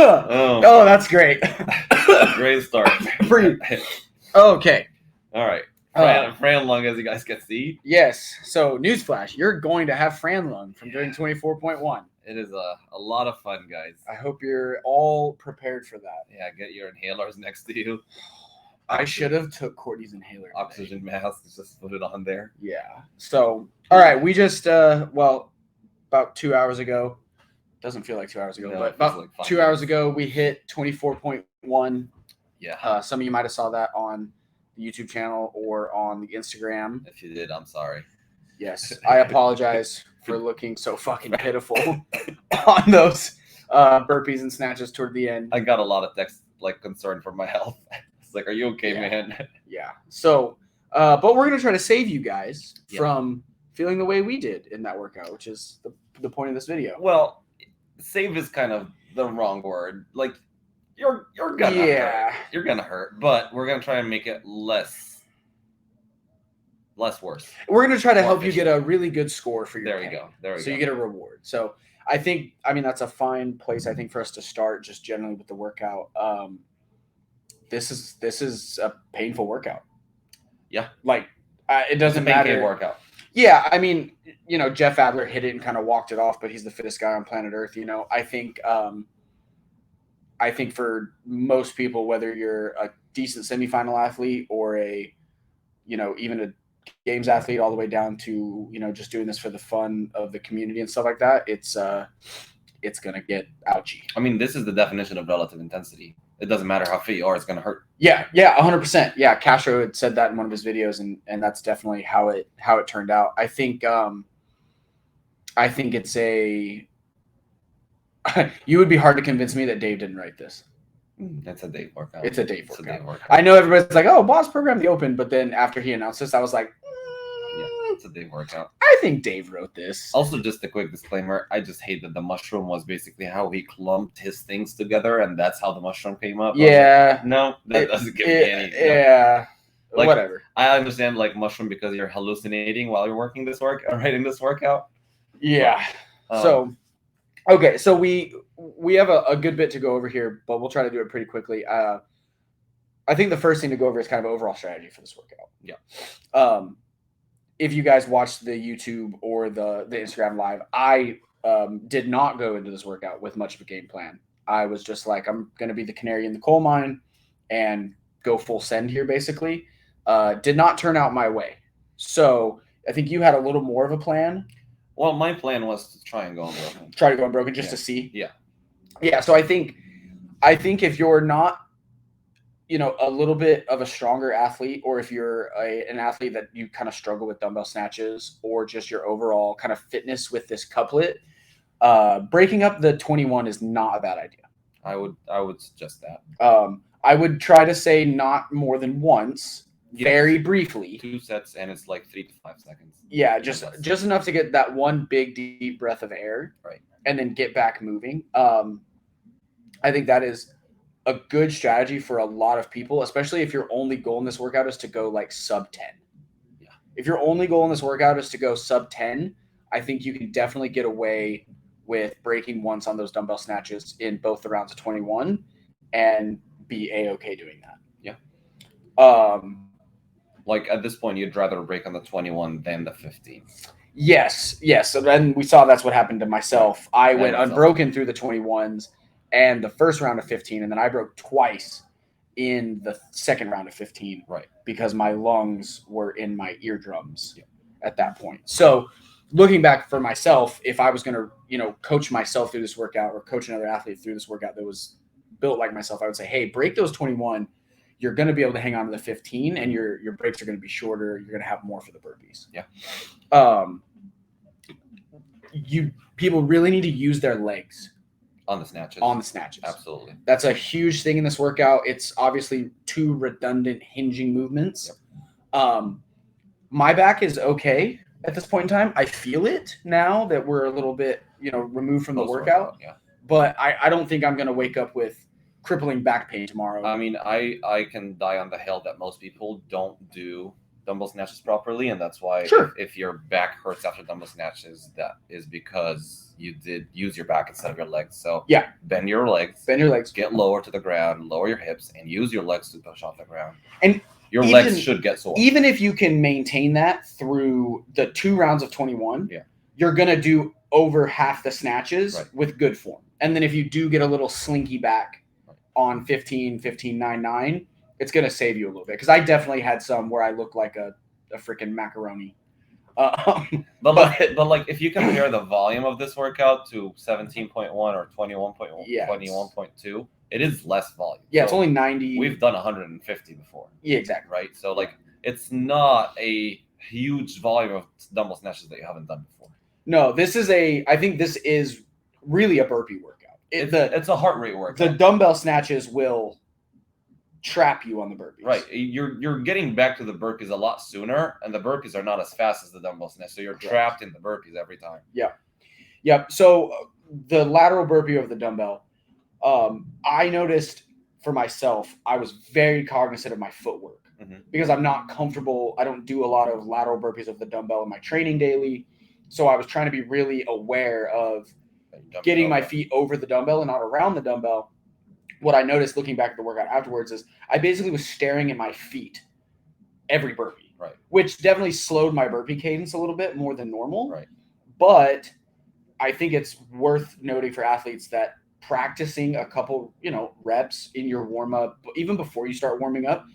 Oh, that's great. Great start. Okay. All right. Fran lung, as you guys can see. Yes. So, newsflash: you're going to have Fran lung from doing 24.1. It is a lot of fun, guys. I hope you're all prepared for that. Yeah, get your inhalers next to you. I should have took Courtney's inhaler. Oxygen mask, just put it on there. Yeah. So, all right, we just about 2 hours ago. Doesn't feel like 2 hours ago, but about like 2 hours ago, we hit 24.1. Yeah. Some of you might have saw that on the YouTube channel or on the Instagram. If you did, I'm sorry. Yes, I apologize for looking so fucking pitiful on those burpees and snatches toward the end. I got a lot of text concern for my health. It's like, are you okay, man? Yeah. So, but we're gonna try to save you guys from feeling the way we did in that workout, which is the point of this video. Well, save is kind of the wrong word. Like, you're gonna hurt. You're gonna hurt, but we're gonna try and make it less worse. We're gonna try to help you get a really good score for your There we go. So you get a reward. So I mean that's a fine place I think for us to start just generally with the workout. This is a painful workout. Yeah. Like it doesn't matter. Workout. Yeah, I mean, Jeff Adler hit it and kind of walked it off, but he's the fittest guy on planet Earth. I think for most people, whether you're a decent semifinal athlete or even a games athlete all the way down to, just doing this for the fun of the community and stuff like that, it's going to get ouchy. I mean, this is the definition of relative intensity. It doesn't matter how fit you are, it's going to hurt. Yeah, 100%. Yeah, Castro had said that in one of his videos, and that's definitely how it turned out. I think it's you would be hard to convince me that Dave didn't write this. That's a Dave workout. It's a Dave workout. I know everybody's like, oh, Boss programmed the Open, but then after he announced this, I was like, it's a Dave workout. I think Dave wrote this. Also, just a quick disclaimer, I just hate that the mushroom was basically how he clumped his things together, and that's how the mushroom came up. Yeah. No, that doesn't give me any. Yeah. Whatever. I understand mushroom because you're hallucinating while you're writing this workout. Yeah. Okay, so we have a good bit to go over here, but we'll try to do it pretty quickly. I think the first thing to go over is kind of overall strategy for this workout. Yeah. If you guys watched the YouTube or the Instagram live, I did not go into this workout with much of a game plan. I was just like, I'm going to be the canary in the coal mine and go full send here, basically. Did not turn out my way. So I think you had a little more of a plan. Well, my plan was to try and go unbroken. Try to go unbroken just to see? Yeah. Yeah, so I think if you're not, a little bit of a stronger athlete, or if you're an athlete that you kind of struggle with dumbbell snatches, or just your overall kind of fitness with this couplet, breaking up the 21 is not a bad idea. I would suggest that. I would try to say not more than once. Very briefly. 2 sets, and it's like 3 to 5 seconds. Yeah, just enough to get that one big deep breath of air, right, and then get back moving. I think that is a good strategy for a lot of people, especially if your only goal in this workout is to go sub 10. Yeah. If your only goal in this workout is to go sub 10, I think you can definitely get away with breaking once on those dumbbell snatches in both the rounds of 21 and be A-okay doing that. Yeah. At this point, you'd rather break on the 21 than the 15. Yes. So then we saw that's what happened to myself. I went unbroken through the 21s and the first round of 15, and then I broke twice in the second round of 15. Right. Because my lungs were in my eardrums at that point. So looking back for myself, if I was going to, coach myself through this workout or coach another athlete through this workout that was built like myself, I would say, hey, break those 21. You're going to be able to hang on to the 15, and your breaks are going to be shorter. You're going to have more for the burpees. Yeah. People really need to use their legs on the snatches. Absolutely. That's a huge thing in this workout. It's obviously 2 redundant hinging movements. Yep. My back is okay at this point in time. I feel it now that we're a little bit, removed from the workout. Yeah. But I don't think I'm going to wake up with crippling back pain tomorrow. I mean, I can die on the hill that most people don't do dumbbell snatches properly, and that's why Sure. if your back hurts after dumbbell snatches, that is because you did use your back instead of your legs. So Yeah. bend your legs, get lower to the ground, lower your hips, and use your legs to push off the ground. And your legs should get sore. Even if you can maintain that through the 2 rounds of 21, you're going to do over half the snatches with good form. And then if you do get a little slinky back on 15, 9, 9, it's going to save you a little bit. Because I definitely had some where I looked like a freaking macaroni. But like if you compare the volume of this workout to 17.1 or 21.1, 21.2, it is less volume. Yeah, so it's only 90. We've done 150 before. Yeah, exactly. Right? So like it's not a huge volume of dumbbell snatches that you haven't done before. No, I think this is really a burpee workout. It's a heart rate workout. The dumbbell snatches will trap you on the burpees. Right. You're getting back to the burpees a lot sooner, and the burpees are not as fast as the dumbbell snatch. So you're trapped in the burpees every time. Yeah. Yep. So the lateral burpee of the dumbbell, I noticed for myself, I was very cognizant of my footwork because I'm not comfortable. I don't do a lot of lateral burpees of the dumbbell in my training daily. So I was trying to be really aware of getting my feet over the dumbbell and not around the dumbbell. What I noticed looking back at the workout afterwards is I basically was staring at my feet every burpee, which definitely slowed my burpee cadence a little bit more than normal. Right. But I think it's worth noting for athletes that practicing a couple, reps in your warm up, even before you start warming up.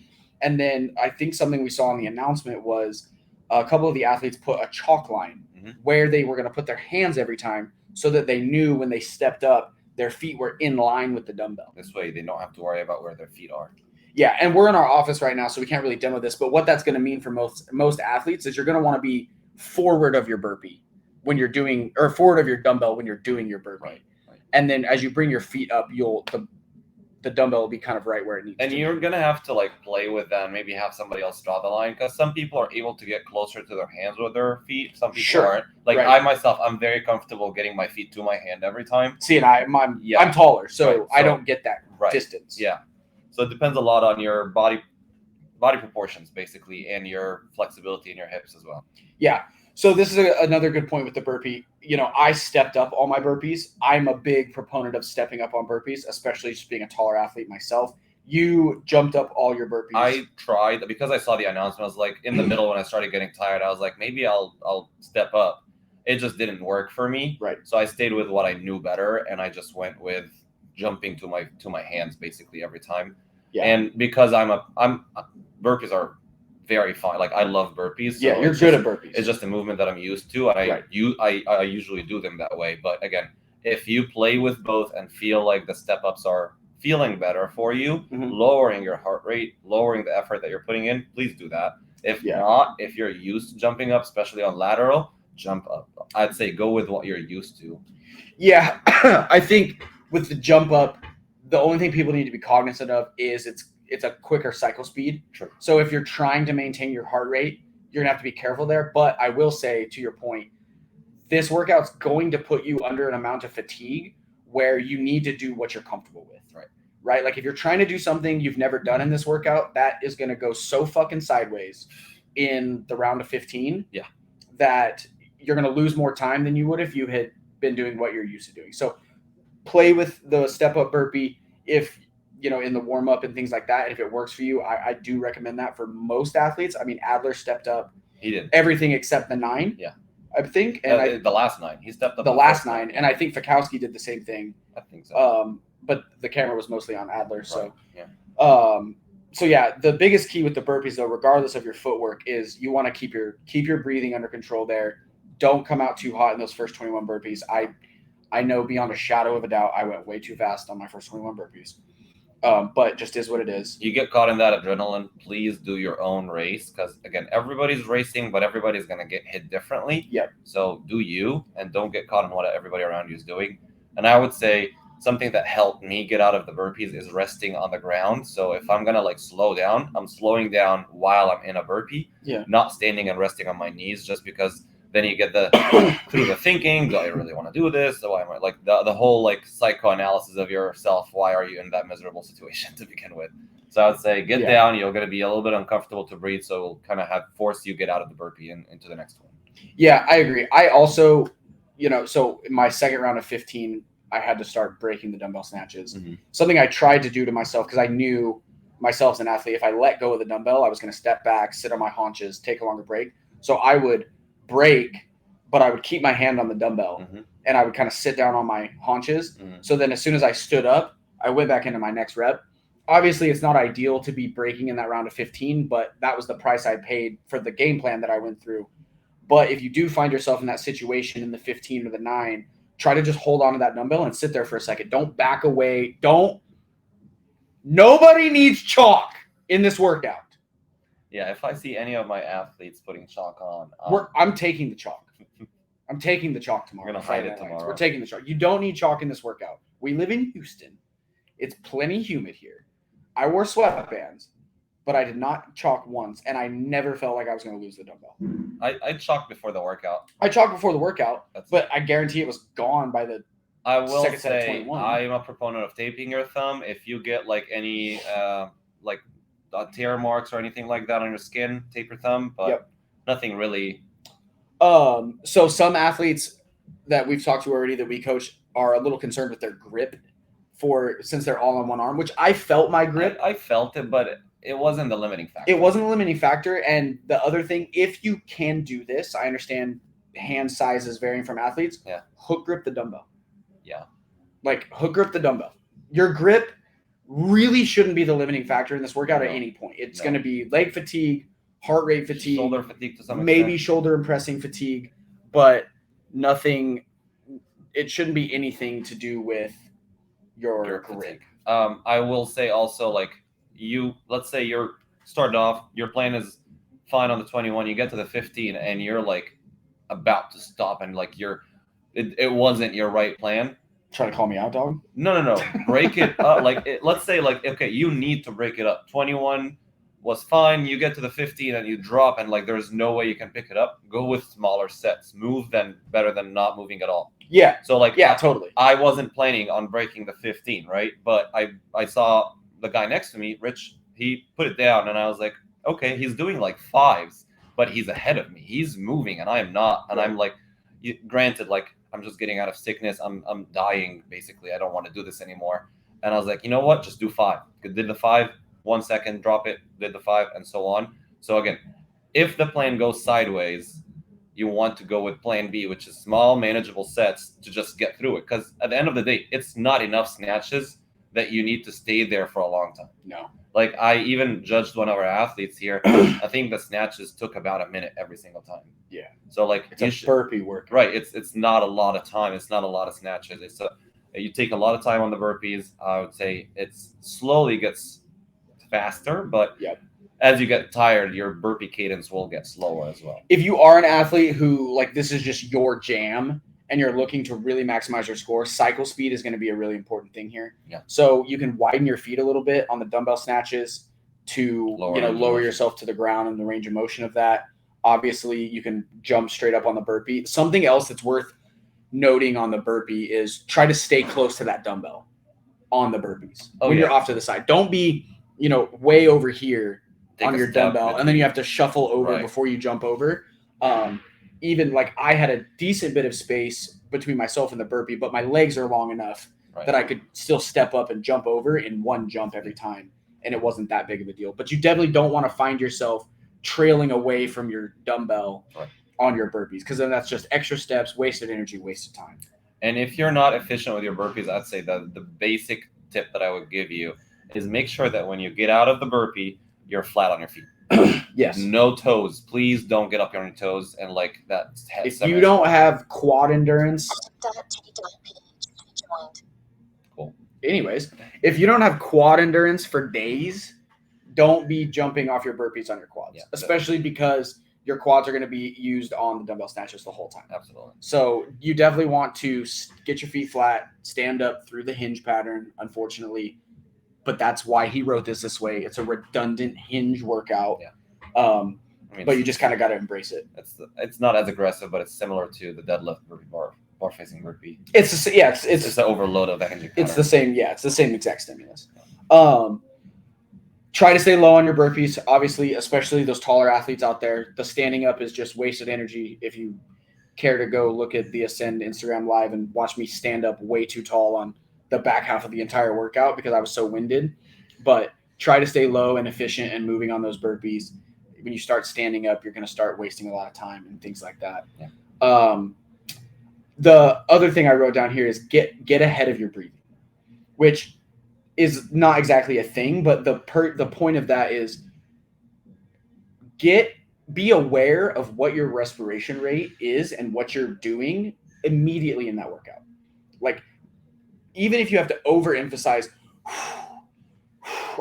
And then I think something we saw in the announcement was a couple of the athletes put a chalk line where they were going to put their hands every time so that they knew when they stepped up, their feet were in line with the dumbbell. This way they don't have to worry about where their feet are. Yeah, and we're in our office right now, so we can't really demo this. But what that's going to mean for most athletes is you're going to want to be forward of your burpee when you're doing, or forward of your dumbbell when you're doing your burpee. Right. And then as you bring your feet up, the dumbbell will be kind of right where it needs to be. And you're going to have to play with that and maybe have somebody else draw the line, because some people are able to get closer to their hands with their feet. Some people aren't. I myself, I'm very comfortable getting my feet to my hand every time. See, and I'm taller, so I don't get that distance. Yeah. So it depends a lot on your body proportions, basically, and your flexibility in your hips as well. Yeah. So this is another good point with the burpee. I stepped up all my burpees. I'm a big proponent of stepping up on burpees, especially just being a taller athlete myself. You jumped up all your burpees. I tried, because I saw the announcement. I was like, in the middle when I started getting tired, I was like, maybe I'll step up. It just didn't work for me. Right. So I stayed with what I knew better, and I just went with jumping to my hands basically every time. Yeah. And because burpees are very fun. I love burpees. So you're good at burpees. It's just a movement that I'm used to, and I usually do them that way. But again, if you play with both and feel like the step ups are feeling better for you, lowering your heart rate, lowering the effort that you're putting in, please do that. If not, if you're used to jumping up, especially on lateral, jump up. I'd say go with what you're used to. Yeah, I think with the jump up, the only thing people need to be cognizant of is it's a quicker cycle speed. True. So if you're trying to maintain your heart rate, you're going to have to be careful there. But I will say, to your point, this workout's going to put you under an amount of fatigue where you need to do what you're comfortable with. Right? Like if you're trying to do something you've never done in this workout, that is going to go so fucking sideways in the round of 15 that you're going to lose more time than you would if you had been doing what you're used to doing. So play with the step up burpee if in the warm up and things like that. And if it works for you, I do recommend that for most athletes. I mean, Adler stepped up. He did everything except the 9. Yeah, I think. And the last 9, he stepped up. The last 9, and I think Fikowski did the same thing. I think so. But the camera was mostly on Adler. So yeah. So yeah, the biggest key with the burpees, though, regardless of your footwork, is you want to keep your breathing under control there. Don't come out too hot in those first 21 burpees. I know beyond a shadow of a doubt I went way too fast on my first 21 burpees. But just is what it is. You get caught in that adrenaline, please do your own race, because again, everybody's racing, but everybody's going to get hit differently. Yep. So do you, and don't get caught in what everybody around you is doing. And I would say something that helped me get out of the burpees is resting on the ground. So if I'm going to slow down, I'm slowing down while I'm in a burpee, not standing and resting on my knees, just because Then you get through the thinking, do I really want to do this? Why am I like the whole like psychoanalysis of yourself? Why are you in that miserable situation to begin with? So I would say get down. You're going to be a little bit uncomfortable to breathe, so it'll kind of force you get out of the burpee and into the next one. Yeah, I agree. I also, so in my second round of 15, I had to start breaking the dumbbell snatches. Mm-hmm. Something I tried to do to myself because I knew myself as an athlete, if I let go of the dumbbell, I was going to step back, sit on my haunches, take a longer break. So I would break, but I would keep my hand on the dumbbell, and I would kind of sit down on my haunches. So then as soon as I stood up, I went back into my next rep. Obviously, it's not ideal to be breaking in that round of 15, but that was the price I paid for the game plan that I went through. But if you do find yourself in that situation in the 15 or the 9, try to just hold on to that dumbbell and sit there for a second. Don't back away. Nobody needs chalk in this workout. Yeah, if I see any of my athletes putting chalk on, I'm taking the chalk. I'm taking the chalk tomorrow. We're going to hide it tomorrow. We're taking the chalk. You don't need chalk in this workout. We live in Houston. It's plenty humid here. I wore sweatbands, but I did not chalk once, and I never felt like I was going to lose the dumbbell. I chalked before the workout. But I guarantee it was gone by the I will second set of say 21. I'm a proponent of taping your thumb. If you get like any tear marks or anything like that on your skin, tape your thumb, but nothing really. So some athletes that we've talked to already that we coach are a little concerned with their grip since they're all on one arm, which I felt my grip. I felt it, but it wasn't the limiting factor. It wasn't a limiting factor. And the other thing, if you can do this, I understand hand sizes varying from athletes. Yeah. Hook grip the dumbbell. Yeah. Like hook grip the dumbbell. Your grip really shouldn't be the limiting factor in this workout at any point. It's going to be leg fatigue, heart rate fatigue, shoulder fatigue to some extent. Maybe shoulder and pressing fatigue, but nothing. It shouldn't be anything to do with your grip. I will say also, like let's say you're starting off, your plan is fine on the 21, you get to the 15 and you're like about to stop and like it wasn't your right plan. Trying to call me out, dog? No. Break it up. Let's say okay, you need to break it up. 21 was fine. You get to the 15 and you drop and like there's no way you can pick it up. Go with smaller sets. Move then better than not moving at all. Yeah. So totally. I wasn't planning on breaking the 15, right? But I saw the guy next to me, Rich, he put it down and I was like, okay, he's doing like 5s, but he's ahead of me. He's moving and I am not. And I'm like, granted, like I'm just getting out of sickness. I'm dying basically. I don't want to do this anymore. And I was like, you know what? Just do 5. Did the 5, 1 second, drop it, did the 5, and so on. So again, if the plan goes sideways, you want to go with plan B, which is small, manageable sets to just get through it. Because at the end of the day, it's not enough snatches that you need to stay there for a long time. No. Like I even judged one of our athletes here. I think the snatches took about a minute every single time. Yeah. So like it's a burpee work. Right. It's not a lot of time. It's not a lot of snatches. You take a lot of time on the burpees. I would say it slowly gets faster, but as you get tired, your burpee cadence will get slower as well. If you are an athlete who like this is just your jam and you're looking to really maximize your score, cycle speed is going to be a really important thing here. Yeah. So you can widen your feet a little bit on the dumbbell snatches to lower yourself to the ground and the range of motion of that. Obviously, you can jump straight up on the burpee. Something else that's worth noting on the burpee is try to stay close to that dumbbell on the burpees when you're off to the side. Don't be, way over here on your dumbbell, and then you have to shuffle over before you jump over. Even like I had a decent bit of space between myself and the burpee, but my legs are long enough that I could still step up and jump over in one jump every time, and it wasn't that big of a deal. But you definitely don't want to find yourself trailing away from your dumbbell on your burpees, because then that's just extra steps, wasted energy, wasted time. And if you're not efficient with your burpees, I'd say that the basic tip that I would give you is make sure that when you get out of the burpee, you're flat on your feet. Yes. No toes. Please don't get up on your toes and like that. If you don't have quad endurance. Cool. Anyways, if you don't have quad endurance for days, don't be jumping off your burpees on your quads, especially because your quads are going to be used on the dumbbell snatches the whole time. Absolutely. So you definitely want to get your feet flat, stand up through the hinge pattern, unfortunately. But that's why he wrote this way. It's a redundant hinge workout. Yeah. but you just kind of got to embrace it. It's not as aggressive, but it's similar to the deadlift bar facing burpee. It's the overload of the hinging pattern. It's the same. Yeah, it's the same exact stimulus. Try to stay low on your burpees. Obviously, especially those taller athletes out there, the standing up is just wasted energy. If you care to go look at the Ascend Instagram live and watch me stand up way too tall on the back half of the entire workout because I was so winded. But try to stay low and efficient and moving on those burpees. When you start standing up, you're going to start wasting a lot of time and things like that. Yeah. The other thing I wrote down here is get ahead of your breathing, which is not exactly a thing, but the point of that is be aware of what your respiration rate is and what you're doing immediately in that workout. Like, even if you have to overemphasize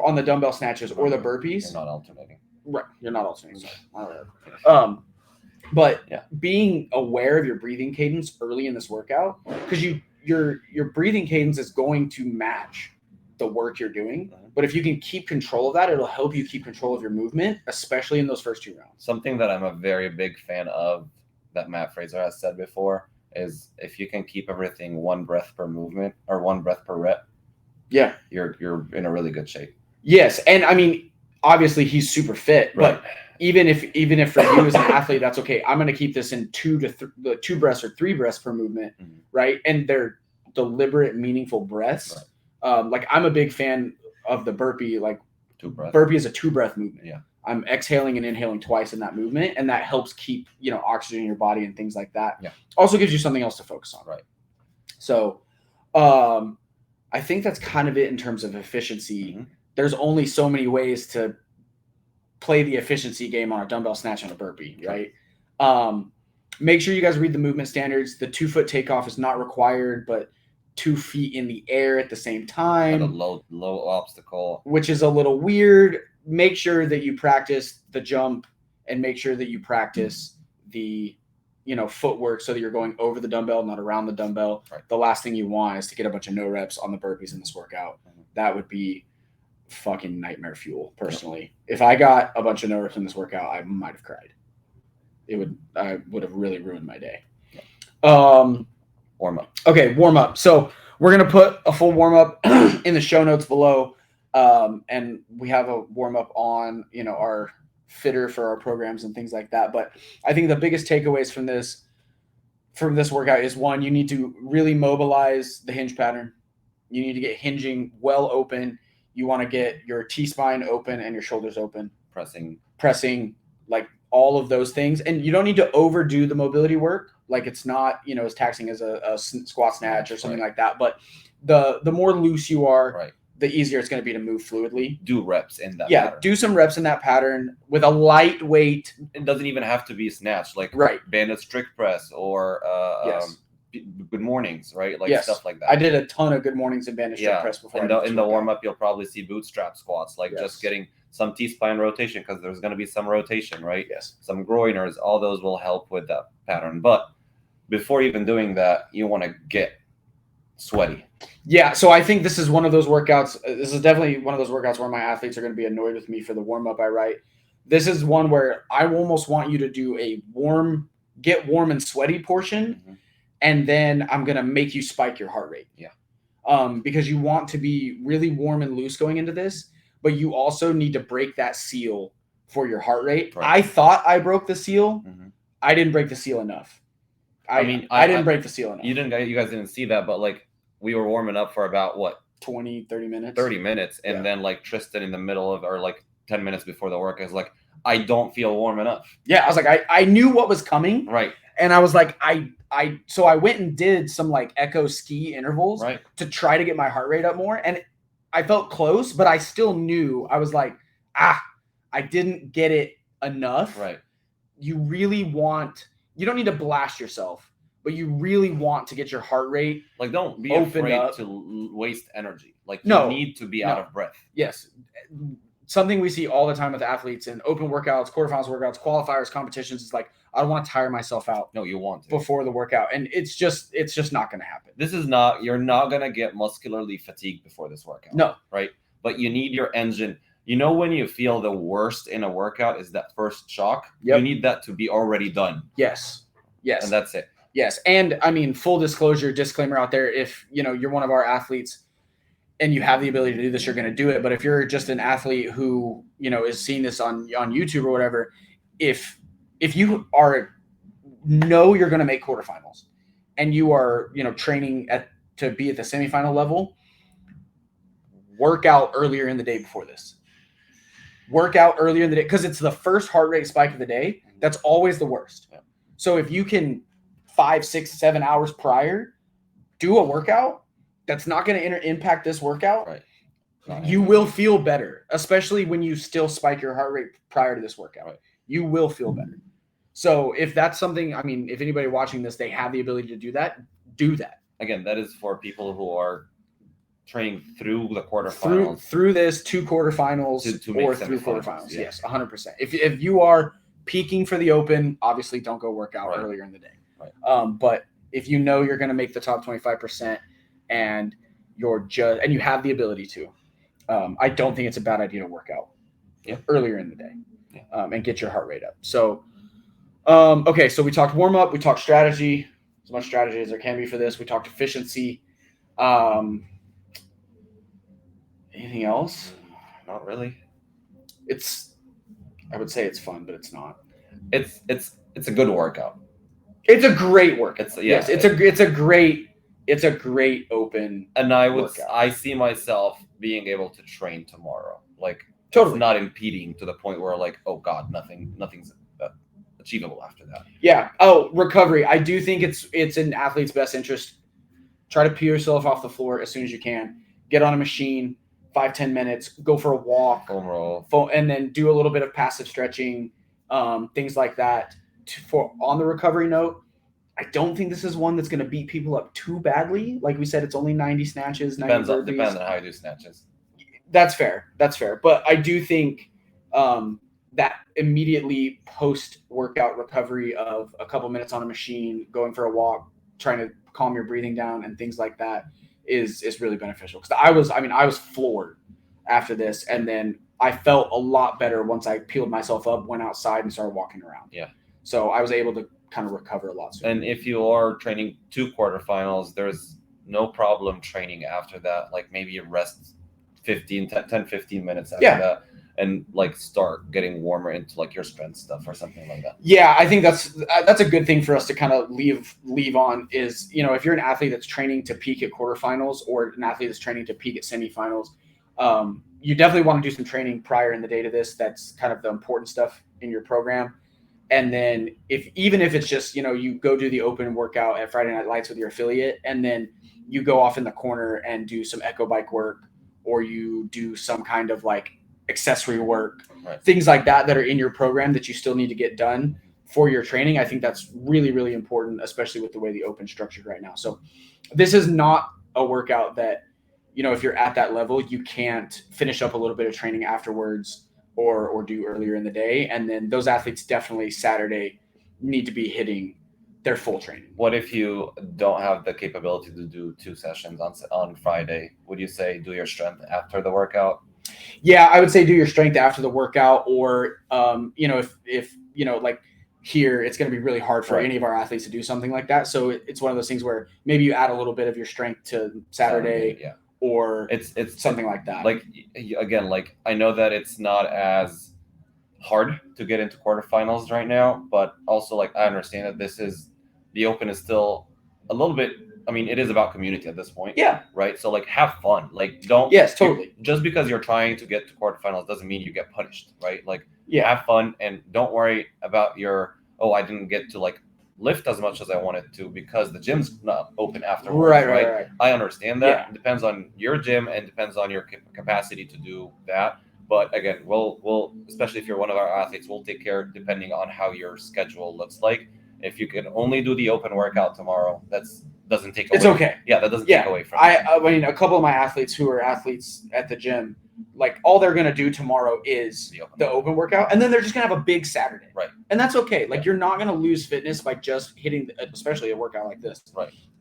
on the dumbbell snatches or the burpees, you're not alternating. Right, you're not alternating. But being aware of your breathing cadence early in this workout, because your breathing cadence is going to match the work you're doing. But if you can keep control of that, it'll help you keep control of your movement, especially in those first 2 rounds. Something that I'm a very big fan of that Matt Fraser has said before is if you can keep everything 1 breath per movement or 1 breath per rep, you're in a really good shape. Yes, and I mean, obviously he's super fit, right. But even if for you as an athlete, that's okay. I'm going to keep this in 2 breaths or 3 breaths per movement, right? And they're deliberate, meaningful breaths. Right. Like, I'm a big fan of the burpee. Like, 2 breaths. Burpee is a 2 breath movement. Yeah, I'm exhaling and inhaling twice in that movement, and that helps keep oxygen in your body and things like that. Yeah, also gives you something else to focus on. Right. So, I think that's kind of it in terms of efficiency. Mm-hmm. There's only so many ways to play the efficiency game on a dumbbell snatch and a burpee, right? Make sure you guys read the movement standards. The 2-foot takeoff is not required, but 2 feet in the air at the same time. And a low obstacle. Which is a little weird. Make sure that you practice the jump and make sure that you practice the footwork so that you're going over the dumbbell, not around the dumbbell. Right. The last thing you want is to get a bunch of no reps on the burpees in this workout. Mm-hmm. That would be fucking nightmare fuel, personally. If I got a bunch of no reps in this workout, I might have cried. I would have really ruined my day. Warm up. Okay, warm up. So we're gonna put a full warm up in the show notes below, and we have a warm up on our fitter for our programs and things like that. But I think the biggest takeaways from this workout is, one, you need to really mobilize the hinge pattern. You need to get hinging well open. You want to get your T-spine open and your shoulders open. Pressing, like all of those things. And you don't need to overdo the mobility work. Like, it's not, as taxing as a squat snatch or something like that. But the more loose you are, the easier it's going to be to move fluidly. Do reps in that pattern. Do some reps in that pattern with a light weight. It doesn't even have to be snatch, like banded strict press or good mornings, right? Like stuff like that. I did a ton of good mornings and banded strict press before. In the warm up, you'll probably see bootstrap squats, like just getting some T-spine rotation, because there's going to be some rotation, right? Yes. Some groiners, all those will help with that pattern. But before even doing that, you want to get sweaty. Yeah, so I think this is one of those workouts. This is definitely one of those workouts where my athletes are going to be annoyed with me for the warm up I write. This is one where I almost want you to do a get warm and sweaty portion. Mm-hmm. And then I'm going to make you spike your heart rate. Yeah. Because you want to be really warm and loose going into this, but you also need to break that seal for your heart rate. Right. I thought I broke the seal. Mm-hmm. I didn't break the seal enough. I didn't break the seal enough. You guys didn't see that, but like, we were warming up for about 20, 30 minutes. 30 minutes. And then like Tristan in the middle of, or like 10 minutes before the work, is like, I don't feel warm enough. Yeah. I was like, I knew what was coming. Right. And I was like, so I went and did some like echo ski intervals to try to get my heart rate up more. And I felt close, but I still knew. I was like, I didn't get it enough. Right. You don't need to blast yourself, but you really want to get your heart rate. Like, don't be afraid to waste energy. Like, you need to be out of breath. Yes. Something we see all the time with athletes in open workouts, quarterfinals workouts, qualifiers, competitions is like, I don't want to tire myself out. No, you want to. Before the workout. And it's just not going to happen. You're not going to get muscularly fatigued before this workout. No. Right? But you need your engine. You know, when you feel the worst in a workout is that first shock. Yep. You need that to be already done. Yes. And that's it. Yes. And I mean, full disclaimer out there, if you're one of our athletes and you have the ability to do this, you're going to do it. But if you're just an athlete who, is seeing this on YouTube or whatever, if you know you're going to make quarterfinals and you are, training to be at the semifinal level, work out earlier in the day before this. Work out earlier in the day because it's the first heart rate spike of the day. That's always the worst. Yeah. So if you can 5, 6, 7 hours prior do a workout that's not going to impact this workout, right. You will feel better, especially when you still spike your heart rate prior to this workout. Right. You will feel better. So if that's something, I mean, if anybody watching this, they have the ability to do that, do that. Again, that is for people who are training through the quarterfinals. Through this 2 quarterfinals or 3 quarterfinals. Yes, 100%. If you are peaking for the Open, obviously don't go work out earlier in the day. Right. But if you know you're going to make the top 25% and and you have the ability to, I don't think it's a bad idea to work out earlier in the day and get your heart rate up. So, okay, so we talked warm up, we talked strategy, as much strategy as there can be for this. We talked efficiency. Anything else? Not really. I would say it's fun, but it's not. It's a good workout. It's a great workout. It's a great Open. And workout. I see myself being able to train tomorrow. Like totally it's not impeding to the point where like, oh God, nothing's achievable after that. Yeah. Oh, recovery. I do think it's in athlete's best interest. Try to peel yourself off the floor as soon as you can. Get on a machine, 5-10 minutes, go for a walk, foam roll, and then do a little bit of passive stretching, things like that. On the recovery note, I don't think this is one that's going to beat people up too badly. Like we said, it's only 90 snatches, 90 burpees. Depends on how you do snatches. That's fair. But I do think that immediately post-workout recovery of a couple minutes on a machine, going for a walk, trying to calm your breathing down and things like that is really beneficial. Because I was floored after this, and then I felt a lot better once I peeled myself up, went outside, and started walking around. Yeah. So I was able to kind of recover a lot sooner. And if you are training 2 quarterfinals, there's no problem training after that. Like maybe you rest 10-15 minutes after that and like start getting warmer into like your strength stuff or something like that. Yeah, I think that's a good thing for us to kind of leave on is, if you're an athlete that's training to peak at quarterfinals or an athlete that's training to peak at semifinals, you definitely want to do some training prior in the day to this. That's kind of the important stuff in your program. And then even if it's just, you go do the Open workout at Friday Night Lights with your affiliate, and then you go off in the corner and do some echo bike work, or you do some kind of like accessory work, things like that are in your program that you still need to get done for your training. I think that's really, really important, especially with the way the Open's structured right now. So this is not a workout that, if you're at that level, you can't finish up a little bit of training afterwards or do earlier in the day. And then those athletes definitely Saturday need to be hitting their full training. What if you don't have the capability to do 2 sessions on Friday? Would you say do your strength after the workout? Yeah, I would say do your strength after the workout, or if like here, it's going to be really hard for any of our athletes to do something like that. So it's one of those things where maybe you add a little bit of your strength to Saturday. Or it's something like that. Like, again, like I know that it's not as hard to get into quarterfinals right now, but also like I understand that the Open is still a little bit. I mean, it is about community at this point. Yeah. Right. So like, have fun. Like, don't. Yes, totally. Just because you're trying to get to quarterfinals doesn't mean you get punished, right? Like, have fun and don't worry about I didn't get to like lift as much as I wanted to because the gym's not open afterwards. Right. I understand that. Yeah. It depends on your gym and depends on your capacity to do that. But again, we'll especially if you're one of our athletes, we'll take care depending on how your schedule looks like. If you can only do the Open workout tomorrow, doesn't take away. It's okay. Yeah, that doesn't take away from it. I mean, a couple of my athletes who are athletes at the gym, like all they're going to do tomorrow is the open workout, and then they're just going to have a big Saturday. Right. And that's okay. Like you're not going to lose fitness by just hitting, especially a workout like this,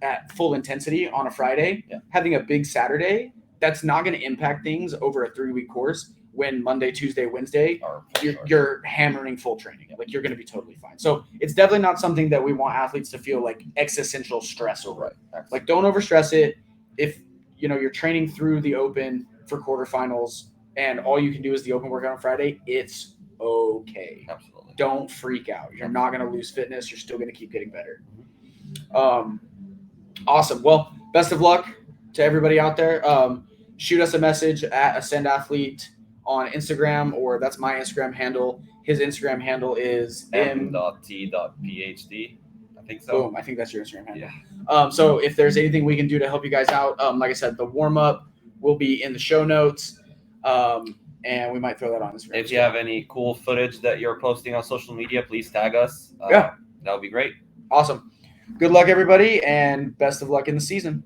at full intensity on a Friday. Yeah. Having a big Saturday, that's not going to impact things over a 3-week course. when Monday, Tuesday, Wednesday, Or you're hammering full training. Like you're going to be totally fine. So it's definitely not something that we want athletes to feel like existential stress over. Right. Like don't overstress it. If you're training through the open for quarterfinals and all you can do is the open workout on Friday, it's okay. Absolutely. Don't freak out. You're not going to lose fitness. You're still going to keep getting better. Awesome. Well, best of luck to everybody out there. Shoot us a message at Ascend Athlete on Instagram, or that's my Instagram handle. His Instagram handle is m.t.phd. I think so. Boom. I think that's your Instagram handle. Yeah. So if there's anything we can do to help you guys out, like I said, the warm-up will be in the show notes. And we might throw that on Instagram. If you have any cool footage that you're posting on social media, please tag us. Yeah. That would be great. Awesome. Good luck, everybody, and best of luck in the season.